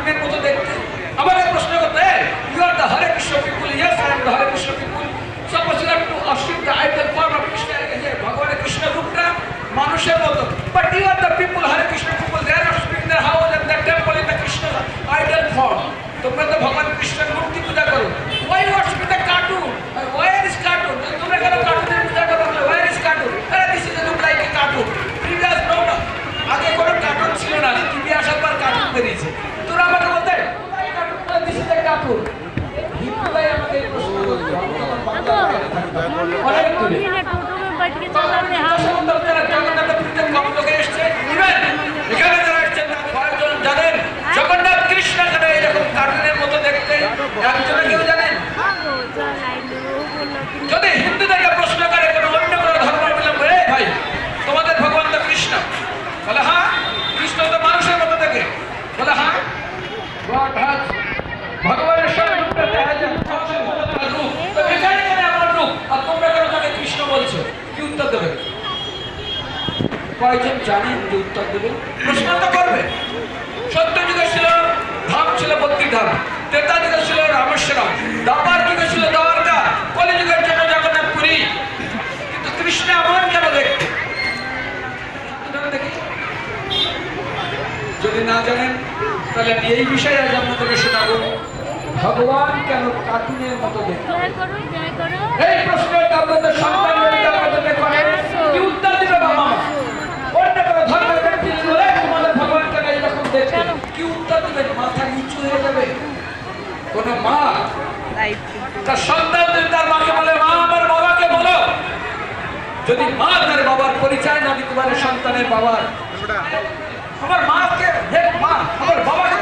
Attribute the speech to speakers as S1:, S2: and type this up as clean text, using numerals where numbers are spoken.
S1: কার্টুনের মতো দেখতে। আমাকে প্রশ্ন করতে, you are the Hare Krishna people, yes I am the Hare Krishna people. Suppose you are to worship the idol form of Krishna, ভগবানের কৃষ্ণ রূপটা মানুষের মতো, but you are the people Hare Krishna people, they are worshipping the house and the temple in the Krishna idol form. তোমরা তো ভগবান কৃষ্ণের মূর্তি পূজা করো। Why worshipping the cartoon? Where is cartoon? তোমরা কেন কার্টুনের পূজা করো? Where is cartoon? This is look like a cartoon. Previous no, আগে কোনো কার্টুন ছিল না, টিভি আসার পর কার্টুন বেরিয়েছে। তোরা আমাকে বলতে দিস ইজ এ কার্টুন। হিন্দুরাই আমাকে এই প্রশ্ন করতো, অনেক দূরে জানেন জগন্নাথ কৃষ্ণ কেন এইরকম কার্টুনের মতো দেখতে? একজনে কেউ জানেন? যদি হিন্দুদেরকে প্রশ্ন করে কোনো অন্য কোনো ধর্ম বলে, ভাই তোমাদের ভগবান তো কৃষ্ণ, বলে হ্যাঁ। কৃষ্ণ তো মানুষের মতো দেখে, বলে হ্যাঁ। ভগবানের সব রূপটা দেখা যায়, তো এখানে কেন আমার রূপ, আর তোমরা কেন তাকে কৃষ্ণ বলছো? কি উত্তর দেবে? কয়েকজন জানেন যে উত্তর দেবে? প্রশ্ন তো করবে। সত্য যুগে ছিল ধাম, ছিল 32 ধাম। ত্রেতা যুগে ছিল রামেশ্বরম, দ্বাপার যুগে ছিল দ্বারকা, কলি যুগের জন্য জগন্নাথপুরী। কিন্তু কৃষ্ণ এমন কেন দেখতে? দেখি যদি না জানেন তাহলে আমি এই বিষয়ে আজ আপনাদেরকে শোনাবো, ভগবান কেন কার্টুনের মতো দেখতে। এই প্রশ্নের আপনাদের সন্তানদের কি উত্তর দিবে বাবা মা? অন্য কোনো ধর্মের ব্যক্তি বলে তোমাদের ভগবান কেন এইরকম দেখতে, কি উত্তর দিবে? মাথা নিচু হয়ে যাবে। কোন মা তার সন্তানদের তার মাকে বলে, মা আমার বাবাকে বলো। যদি মা তার বাবার পরিচয় না দিতে পারে সন্তানের বাবার, আমার মাকে, মা আমার বাবাকে